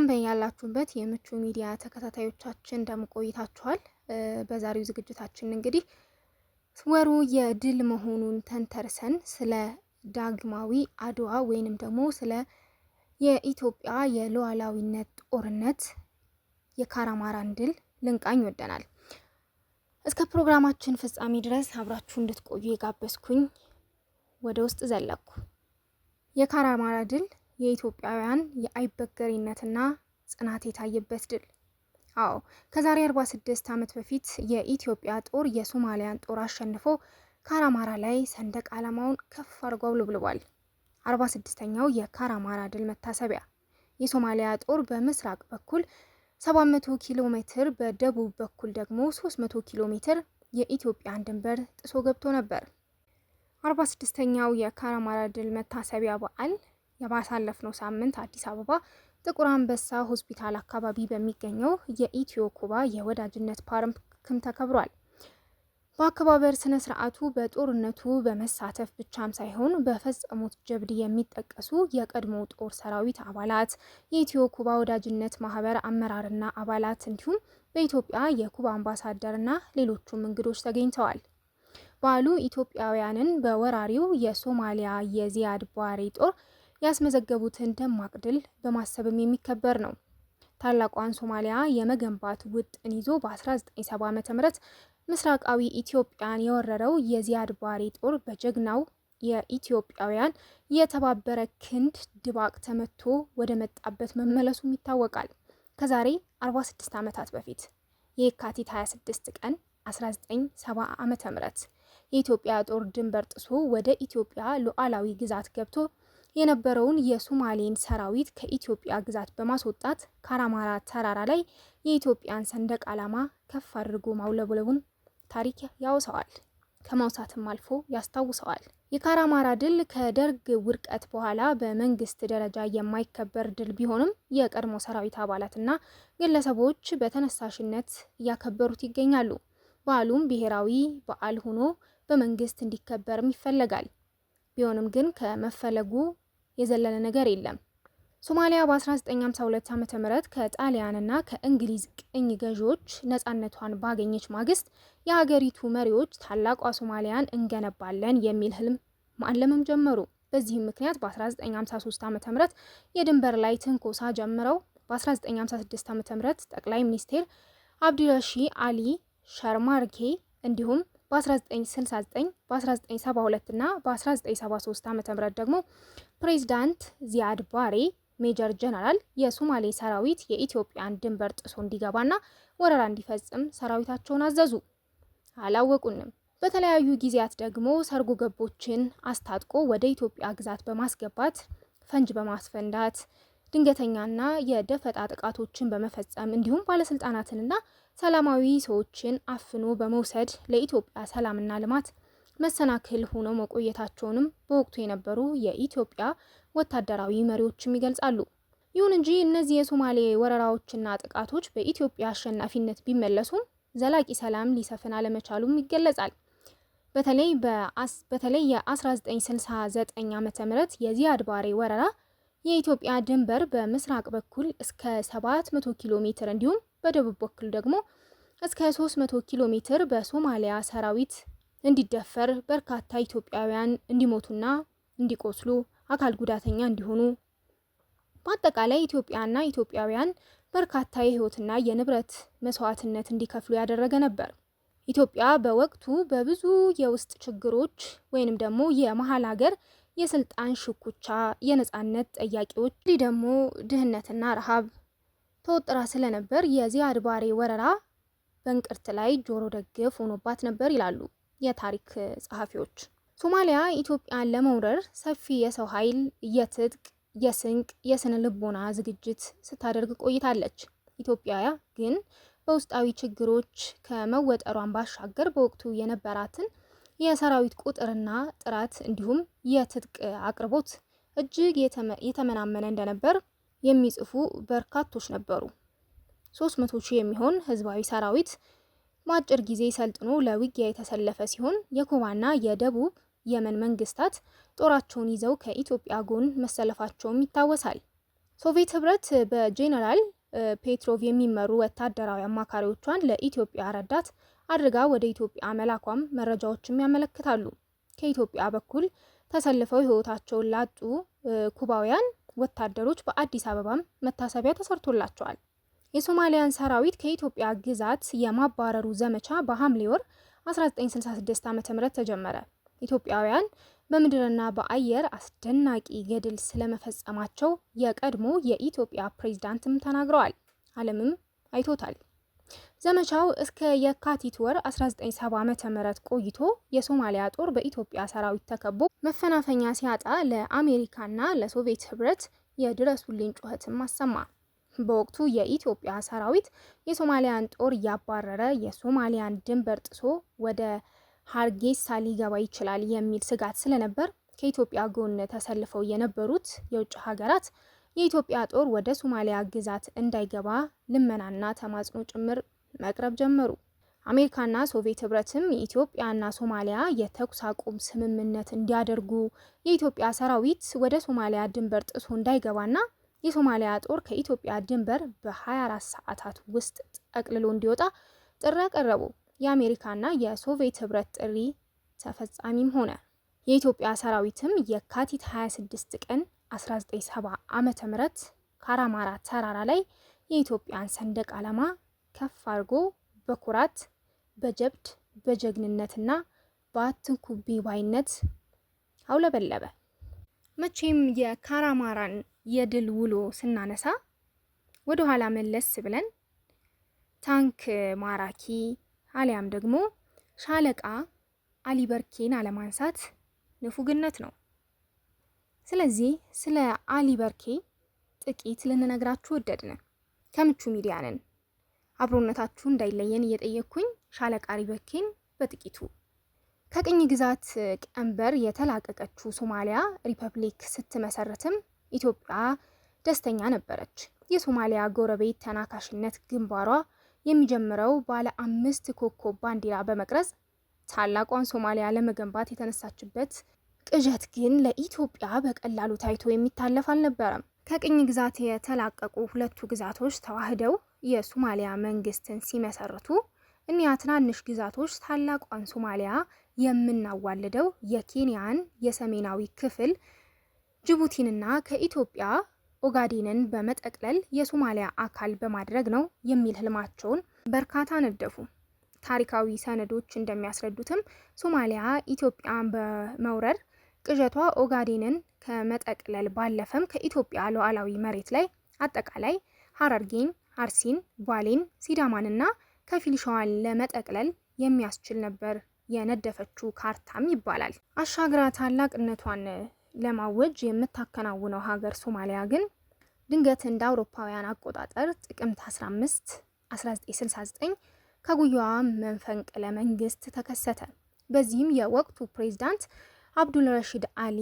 በያላችሁበት የምቹ ሚዲያ ተከታታዮቻችን እንደምቆይታችኋል። በዛሬው ዝግጅታችን እንግዲህ ወሩ የድል መሆኑን ተንተርሰን ስለ ዳግማዊ አድዋ ወይንም ደግሞ ስለ የኢትዮጵያ የሉዓላዊነት ጦርነት የካራማራን ድል ልንቃኝ ወደናል። እስከ ፕሮግራማችን ፍጻሜ ድረስ አብራችሁ እንድትቆዩ የጋበዝኩኝ ወደ ውስጥ ዘለኩ። የካራማራ ድል የኢትዮጵያውያን የአይበገሪነትና ጽናት የታየበት ድል። አዎ ከዛሬ 46 ዓመት በፊት የኢትዮጵያ ጦር የሶማሊያን ጦር አሸንፎ ካራማራ ላይ ሰንደቅ ዓላማውን ከፍ አድርጎ አውለብልቧል። 46ኛው የካራማራ ድል መታሰቢያ። የሶማሊያ ጦር በምስራቅ በኩል 700 ኪሎ ሜትር በደቡብ በኩል ደግሞ 300 ኪሎ ሜትር የኢትዮጵያን ድንበር ጥሶ ገብቶ ነበር። 46ኛው የካራማራ ድል መታሰቢያ በዓል የባሳለፍነው ሳምንት አዲስ አበባ ጥቁር አንበሳ ሆስፒታል አካባቢ በሚገኘው የኢትዮ ኩባ የወዳጅነት ፓርክም ተከብሯል። በአከባበር ስነ ስርዓቱ በጦርነቱ በመሳተፍ ብቻም ሳይሆን በፈጸሙት ጀብድ የሚጠቀሱ የቀድሞ ጦር ሰራዊት አባላት፣ የኢትዮ ኩባ ወዳጅነት ማህበር አመራርና አባላት እንዲሁም በኢትዮጵያ የኩባ አምባሳደርና ሌሎቹም እንግዶች ተገኝተዋል። በዓሉ ኢትዮጵያውያንን በወራሪው የሶማሊያ የዚያድ ባሬ ጦር ያስመዘገቡትን ደማቅ ድል በማሰብም የሚከበር ነው። ታላቋን ሶማሊያ የመገንባት ውጥን ይዞ በ1970 ዓ.ም ምስራቃዊ ኢትዮጵያን የወረረው የዚያድ ባሬ ጦር በጀግናው የኢትዮጵያውያን የተባበረ ክንድ ድባቅ ተመቶ ወደ መጣበት መመለሱም ይታወቃል። ከዛሬ 46 ዓመታት በፊት የካቲት 26 ቀን 1970 ዓ.ም የኢትዮጵያ ጦር ድንበር ጥሶ ወደ ኢትዮጵያ ሉዓላዊ ግዛት ገብቶ የነበረውን የሶማሌን ሰራዊት ከኢትዮጵያ ግዛት በማስወጣት ካራማራ ተራራ ላይ የኢትዮጵያን ሰንደቅ ዓላማ ከፍ አድርጎ ማውለብለቡን ታሪክ ያወሳዋል፣ ከማውሳትም አልፎ ያስታውሰዋል። የካራማራ ድል ከደርግ ውድቀት በኋላ በመንግስት ደረጃ የማይከበር ድል ቢሆንም የቀድሞ ሰራዊት አባላትና ግለሰቦች በተነሳሽነት እያከበሩት ይገኛሉ። በዓሉም ብሔራዊ በዓል ሆኖ በመንግስት እንዲከበርም ይፈለጋል። ቢሆንም ግን ከመፈለጉ የዘለለ ነገር የለም። ሶማሊያ በ1952 ዓ.ም ከጣሊያንና ከእንግሊዝ ቅኝ ገዢዎች ነፃነቷን ባገኘች ማግስት የሀገሪቱ መሪዎች ታላቋ ሶማሊያን እንገነባለን የሚል ህልም ማለምም ጀመሩ። በዚህም ምክንያት በ1953 ዓ.ም የድንበር ላይ ትንኮሳ ጀምረው በ1956 ዓ.ም ጠቅላይ ሚኒስትር አብዲረሺ አሊ ሸርማርኬ እንዲሁም በ1969 በ1972 እና በ1973 ዓ.ም ደግሞ ፕሬዝዳንት ዚያድ ባሬ ሜጀር ጀነራል የሶማሌ ሰራዊት የኢትዮጵያን ድንበር ጥሶ እንዲገባና ወረራ እንዲፈጽም ሰራዊታቸውን አዘዙ። አላወቁንም። በተለያዩ ጊዜያት ደግሞ ሰርጎ ገቦችን አስታጥቆ ወደ ኢትዮጵያ ግዛት በማስገባት ፈንጅ በማስፈንዳት ድንገተኛና የደፈጣ ጥቃቶችን በመፈጸም እንዲሁም ባለስልጣናትንና ሰላማዊ ሰዎችን አፍኖ በመውሰድ ለኢትዮጵያ ሰላምና ልማት መሰናክል ሆነው መቆየታቸውንም በወቅቱ የነበሩ የኢትዮጵያ ወታደራዊ መሪዎችም ይገልጻሉ። ይሁን እንጂ እነዚህ የሶማሌ ወረራዎችና ጥቃቶች በኢትዮጵያ አሸናፊነት ቢመለሱም ዘላቂ ሰላም ሊሰፍን አለመቻሉም ይገለጻል። በተለይ የ1969 ዓ.ም የዚያድ ባሬ ወረራ የኢትዮጵያ ድንበር በምስራቅ በኩል እስከ 700 ኪሎ ሜትር እንዲሁም በደቡብ በኩል ደግሞ እስከ 300 ኪሎ ሜትር በሶማሊያ ሰራዊት እንዲደፈር በርካታ ኢትዮጵያውያን እንዲሞቱና እንዲቆስሉ አካል ጉዳተኛ እንዲሆኑ በአጠቃላይ ኢትዮጵያና ኢትዮጵያውያን በርካታ የህይወትና የንብረት መስዋዕትነት እንዲከፍሉ ያደረገ ነበር። ኢትዮጵያ በወቅቱ በብዙ የውስጥ ችግሮች ወይንም ደግሞ የመሀል ሀገር የስልጣን ሽኩቻ፣ የነጻነት ጠያቂዎች ደግሞ ድህነትና ረሃብ ተወጥራ ስለነበር የዚያድ ባሬ ወረራ በእንቅርት ላይ ጆሮ ደግፍ ሆኖባት ነበር ይላሉ የታሪክ ጸሐፊዎች። ሶማሊያ ኢትዮጵያን ለመውረር ሰፊ የሰው ኃይል፣ የትጥቅ፣ የስንቅ፣ የስነ ልቦና ዝግጅት ስታደርግ ቆይታለች። ኢትዮጵያ ግን በውስጣዊ ችግሮች ከመወጠሯን ባሻገር በወቅቱ የነበራትን የሰራዊት ቁጥርና ጥራት እንዲሁም የትጥቅ አቅርቦት እጅግ የተመናመነ እንደነበር የሚጽፉ በርካቶች ነበሩ። 300 ሺህ የሚሆን ህዝባዊ ሰራዊት በአጭር ጊዜ ሰልጥኖ ለውጊያ የተሰለፈ ሲሆን የኩባና የደቡብ የመን መንግስታት ጦራቸውን ይዘው ከኢትዮጵያ ጎን መሰለፋቸውም ይታወሳል። ሶቪየት ህብረት በጄኔራል ፔትሮቭ የሚመሩ ወታደራዊ አማካሪዎቿን ለኢትዮጵያ ረዳት አድርጋ ወደ ኢትዮጵያ መላኳም መረጃዎችም ያመለክታሉ። ከኢትዮጵያ በኩል ተሰልፈው ህይወታቸውን ላጡ ኩባውያን ወታደሮች በአዲስ አበባም መታሰቢያ ተሰርቶላቸዋል። የሶማሊያን ሰራዊት ከኢትዮጵያ ግዛት የማባረሩ ዘመቻ በሐምሌ ወር 1966 ዓ.ም ተጀመረ። ኢትዮጵያውያን በምድርና በአየር አስደናቂ ገድል ስለመፈጸማቸው የቀድሞ የኢትዮጵያ ፕሬዝዳንትም ተናግረዋል። ዓለምም አይቶታል። ዘመቻው እስከ የካቲት ወር 1970 ዓ.ም ቆይቶ የሶማሊያ ጦር በኢትዮጵያ ሰራዊት ተከቦ መፈናፈኛ ሲያጣ ለአሜሪካና ለሶቪየት ህብረት የድረሱልኝ ጩኸትም አሰማ። በወቅቱ የኢትዮጵያ ሰራዊት የሶማሊያን ጦር እያባረረ የሶማሊያን ድንበር ጥሶ ወደ ሀርጌሳ ሊገባ ይችላል የሚል ስጋት ስለነበር ከኢትዮጵያ ጎን ተሰልፈው የነበሩት የውጭ ሀገራት የኢትዮጵያ ጦር ወደ ሶማሊያ ግዛት እንዳይገባ ልመናና ተማጽኖ ጭምር መቅረብ ጀመሩ። አሜሪካና ሶቪየት ህብረትም የኢትዮጵያና ሶማሊያ የተኩስ አቁም ስምምነት እንዲያደርጉ፣ የኢትዮጵያ ሰራዊት ወደ ሶማሊያ ድንበር ጥሶ እንዳይገባና የሶማሊያ ጦር ከኢትዮጵያ ድንበር በ24 ሰዓታት ውስጥ ጠቅልሎ እንዲወጣ ጥሪ ያቀረቡ። የአሜሪካና የሶቪየት ህብረት ጥሪ ተፈጻሚም ሆነ። የኢትዮጵያ ሰራዊትም የካቲት 26 ቀን 1970 ዓመተ ምህረት ካራማራ ተራራ ላይ የኢትዮጵያን ሰንደቅ ዓላማ ከፍ አድርጎ በኩራት በጀብድ በጀግንነትና በአትንኩቢ ባይነት አውለበለበ። መቼም የካራማራን የድል ውሎ ስናነሳ ወደ ኋላ መለስ ብለን ታንክ ማራኪ አሊያም ደግሞ ሻለቃ አሊ በርኬን አለማንሳት ንፉግነት ነው። ስለዚህ ስለ አሊ በርኬ ጥቂት ልንነግራችሁ ወደድን። ከምቹ ሚዲያ ነን። አብሮነታችሁ እንዳይለየን እየጠየቅኩኝ ሻለቃ አሊ በርኬን በጥቂቱ ከቅኝ ግዛት ቀንበር የተላቀቀችው ሶማሊያ ሪፐብሊክ ስትመሰረትም ኢትዮጵያ ደስተኛ ነበረች። የሶማሊያ ጎረቤት ተናካሽነት ግንባሯ የሚጀምረው ባለ 5 ኮከብ ባንዲራ በመቅረጽ ታላቋን ሶማሊያ ለመገንባት የተነሳችበት ቅዠት ግን ለኢትዮጵያ በቀላሉ ታይቶ የሚታለፍ አልነበረም። ከቅኝ ግዛት የተላቀቁ ሁለቱ ግዛቶች ተዋህደው የሶማሊያ መንግስትን ሲመሰርቱ እኒያ ትናንሽ ግዛቶች ታላቋን ሶማሊያ የምናዋልደው የኬንያን የሰሜናዊ ክፍል ጅቡቲንና ከኢትዮጵያ ኦጋዴንን በመጠቅለል የሶማሊያ አካል በማድረግ ነው የሚል ህልማቸውን በርካታ ነደፉ። ታሪካዊ ሰነዶች እንደሚያስረዱትም ሶማሊያ ኢትዮጵያን በመውረር ቅዠቷ ኦጋዴንን ከመጠቅለል ባለፈም ከኢትዮጵያ ሉዓላዊ መሬት ላይ አጠቃላይ ሀረርጌን፣ አርሲን፣ ባሌን፣ ሲዳማንና ከፊል ሸዋን ለመጠቅለል የሚያስችል ነበር የነደፈችው ካርታም ይባላል። አሻግራ ታላቅነቷን ለማወጅ የምታከናውነው ሀገር ሶማሊያ ግን ድንገት እንደ አውሮፓውያን አቆጣጠር ጥቅምት 15 1969 ከጉያዋ መንፈንቅለ መንግስት ተከሰተ። በዚህም የወቅቱ ፕሬዝዳንት አብዱል ረሺድ አሊ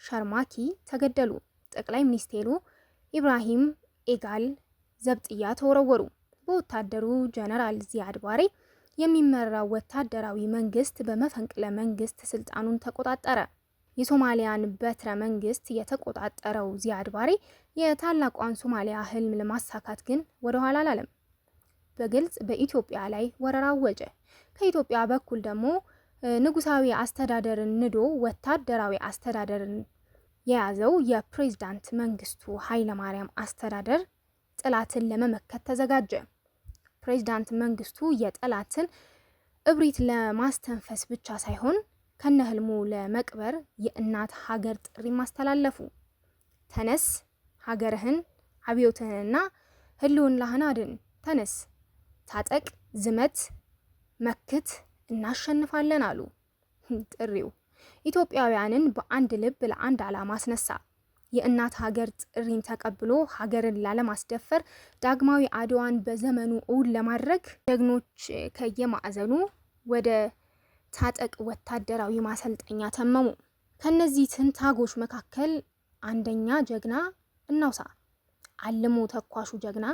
ሸርማኪ ተገደሉ። ጠቅላይ ሚኒስቴሩ ኢብራሂም ኤጋል ዘብጥያ ተወረወሩ። በወታደሩ ጀነራል ዚያድ ባሬ የሚመራው ወታደራዊ መንግስት በመፈንቅለ መንግስት ስልጣኑን ተቆጣጠረ። የሶማሊያን በትረ መንግስት የተቆጣጠረው ዚያድ ባሬ የታላቋን ሶማሊያ ህልም ለማሳካት ግን ወደ ኋላ አላለም። በግልጽ በኢትዮጵያ ላይ ወረራ አወጀ። ከኢትዮጵያ በኩል ደግሞ ንጉሳዊ አስተዳደርን ንዶ ወታደራዊ አስተዳደርን የያዘው የፕሬዝዳንት መንግስቱ ኃይለማርያም አስተዳደር ጠላትን ለመመከት ተዘጋጀ። ፕሬዝዳንት መንግስቱ የጠላትን እብሪት ለማስተንፈስ ብቻ ሳይሆን ከነህልሙ ለመቅበር የእናት ሀገር ጥሪ ማስተላለፉ። ተነስ ሀገርህን፣ አብዮትህንና ህልውናህን አድን። ተነስ፣ ታጠቅ፣ ዝመት፣ መክት፣ እናሸንፋለን አሉ። ጥሪው ኢትዮጵያውያንን በአንድ ልብ ለአንድ ዓላማ አስነሳ። የእናት ሀገር ጥሪን ተቀብሎ ሀገርን ላለማስደፈር ዳግማዊ አድዋን በዘመኑ እውን ለማድረግ ጀግኖች ከየማዕዘኑ ወደ ታጠቅ ወታደራዊ ማሰልጠኛ ተመሙ። ከነዚህ ትንታጎች መካከል አንደኛ ጀግና እናውሳ። አልሞ ተኳሹ ጀግና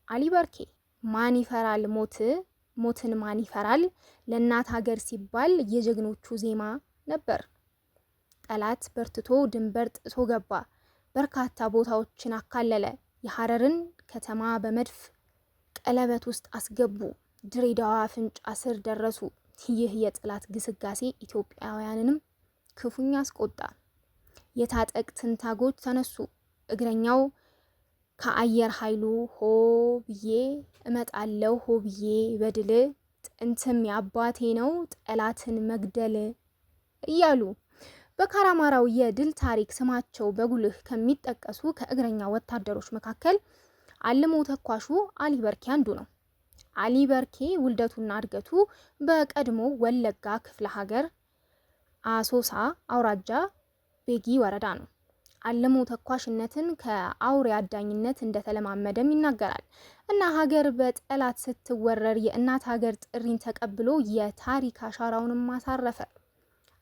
አሊ በርኬ። ማን ይፈራል ሞትን ማን ይፈራል፣ ለእናት ሀገር ሲባል የጀግኖቹ ዜማ ነበር። ጠላት በርትቶ ድንበር ጥሶ ገባ። በርካታ ቦታዎችን አካለለ። የሐረርን ከተማ በመድፍ ቀለበት ውስጥ አስገቡ። ድሬዳዋ አፍንጫ ስር ደረሱ። ይህ የጠላት ግስጋሴ ኢትዮጵያውያንንም ክፉኛ አስቆጣ። የታጠቅ ትንታጎች ተነሱ። እግረኛው ከአየር ኃይሉ ሆ ብዬ እመጣለሁ፣ ሆ ብዬ በድል ጥንትም የአባቴ ነው ጠላትን መግደል እያሉ በካራማራው የድል ታሪክ ስማቸው በጉልህ ከሚጠቀሱ ከእግረኛ ወታደሮች መካከል አልሞ ተኳሹ አሊ በርኬ አንዱ ነው። አሊ በርኬ ውልደቱና እድገቱ በቀድሞ ወለጋ ክፍለ ሀገር አሶሳ አውራጃ ቤጊ ወረዳ ነው። አልሞ ተኳሽነትን ከአውሬ አዳኝነት እንደተለማመደም ይናገራል እና ሀገር በጠላት ስትወረር የእናት ሀገር ጥሪን ተቀብሎ የታሪክ አሻራውንም ማሳረፈ።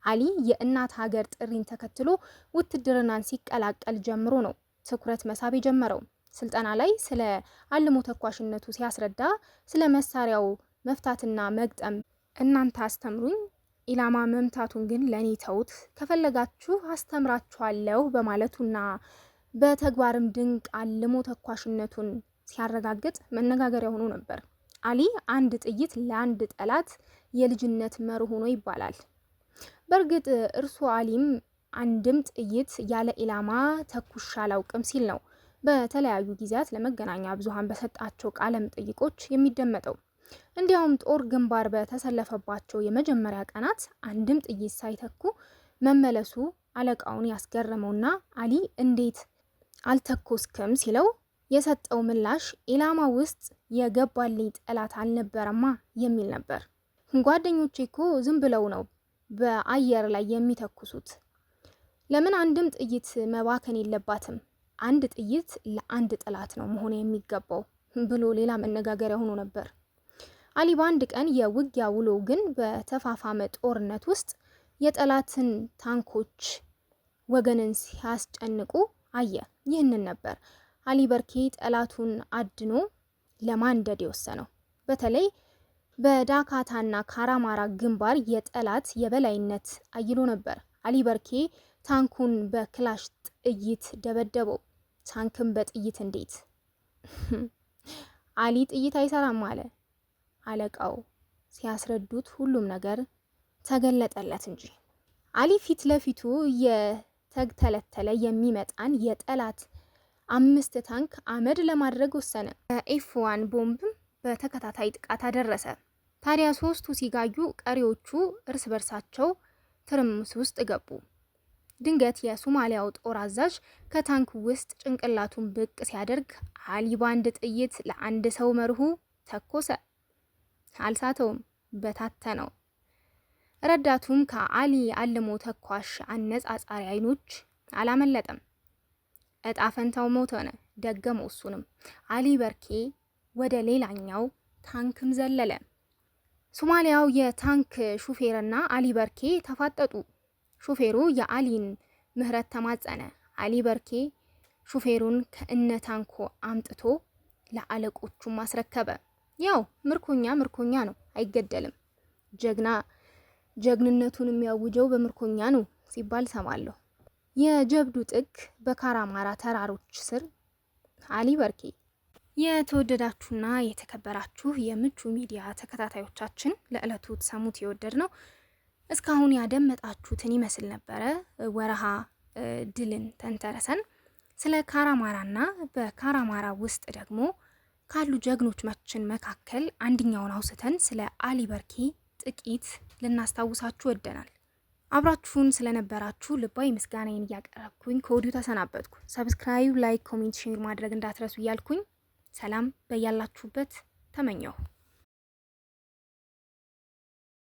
አሊ የእናት ሀገር ጥሪን ተከትሎ ውትድርናን ሲቀላቀል ጀምሮ ነው ትኩረት መሳብ የጀመረው። ስልጠና ላይ ስለ አልሞ ተኳሽነቱ ሲያስረዳ ስለ መሳሪያው መፍታትና መግጠም እናንተ አስተምሩኝ፣ ኢላማ መምታቱን ግን ለኔ ተውት፣ ከፈለጋችሁ አስተምራችኋለሁ በማለቱና በተግባርም ድንቅ አልሞ ተኳሽነቱን ሲያረጋግጥ መነጋገሪያ ሆኖ ነበር። አሊ አንድ ጥይት ለአንድ ጠላት የልጅነት መርህ ሆኖ ይባላል። በእርግጥ እርሱ አሊም አንድም ጥይት ያለ ኢላማ ተኩሻ አላውቅም ሲል ነው በተለያዩ ጊዜያት ለመገናኛ ብዙሃን በሰጣቸው ቃለ መጠይቆች የሚደመጠው። እንዲያውም ጦር ግንባር በተሰለፈባቸው የመጀመሪያ ቀናት አንድም ጥይት ሳይተኩ መመለሱ አለቃውን ያስገረመውና አሊ እንዴት አልተኮስክም ሲለው የሰጠው ምላሽ ኢላማ ውስጥ የገባልኝ ጠላት አልነበረማ የሚል ነበር። ጓደኞቼ እኮ ዝም ብለው ነው በአየር ላይ የሚተኩሱት፣ ለምን አንድም ጥይት መባከን የለባትም፣ አንድ ጥይት ለአንድ ጠላት ነው መሆን የሚገባው ብሎ ሌላ መነጋገሪያ ሆኖ ነበር። አሊ በአንድ ቀን የውጊያ ውሎ ግን በተፋፋመ ጦርነት ውስጥ የጠላትን ታንኮች ወገንን ሲያስጨንቁ አየ። ይህንን ነበር አሊ በርኬ ጠላቱን አድኖ ለማንደድ የወሰነው። በተለይ በዳካታና ካራማራ ግንባር የጠላት የበላይነት አይሎ ነበር። አሊ በርኬ ታንኩን በክላሽ ጥይት ደበደበው። ታንክን በጥይት እንዴት? አሊ ጥይት አይሰራም አለ። አለቃው ሲያስረዱት ሁሉም ነገር ተገለጠለት እንጂ አሊ ፊት ለፊቱ የተግተለተለ የሚመጣን የጠላት 5 ታንክ አመድ ለማድረግ ወሰነ። ኤፍ1 ቦምብም በተከታታይ ጥቃት አደረሰ። ታዲያ 3ቱ ሲጋዩ ቀሪዎቹ እርስ በርሳቸው ትርምስ ውስጥ ገቡ። ድንገት የሶማሊያው ጦር አዛዥ ከታንክ ውስጥ ጭንቅላቱን ብቅ ሲያደርግ አሊ ባንድ ጥይት ለአንድ ሰው መርሁ ተኮሰ። አልሳተውም፣ በታተነው። ረዳቱም ከአሊ አልሞ ተኳሽ አነጻጻሪ አይኖች አላመለጠም። እጣ ፈንታው ሞት ሆነ። ደገመው እሱንም። አሊ በርኬ ወደ ሌላኛው ታንክም ዘለለ። ሶማሊያው የታንክ ሹፌርና አሊ በርኬ ተፋጠጡ። ሹፌሩ የአሊን ምህረት ተማጸነ። አሊ በርኬ ሹፌሩን ከእነ ታንኮ አምጥቶ ለአለቆቹ ማስረከበ። ያው ምርኮኛ ነው፣ አይገደልም። ጀግንነቱን የሚያውጀው በምርኮኛ ነው ሲባል ሰማለሁ። የጀብዱ ጥግ በካራማራ ተራሮች ስር አሊ በርኬ። የተወደዳችሁና የተከበራችሁ የምቹ ሚዲያ ተከታታዮቻችን ለዕለቱ ተሰሙት የወደድ ነው እስካሁን ያደመጣችሁትን ይመስል ነበረ። ወረሃ ድልን ተንተረሰን ስለ ካራማራና በካራማራ ውስጥ ደግሞ ካሉ ጀግኖቻችን መካከል አንደኛውን አውስተን ስለ አሊ በርኬ ጥቂት ልናስታውሳችሁ ወደናል። አብራችሁን ስለነበራችሁ ልባዊ ምስጋናዬን እያቀረብኩኝ ከወዲሁ ተሰናበትኩ። ሰብስክራይብ፣ ላይክ፣ ኮሜንት፣ ሼር ማድረግ እንዳትረሱ እያልኩኝ ሰላም በያላችሁበት ተመኘሁ።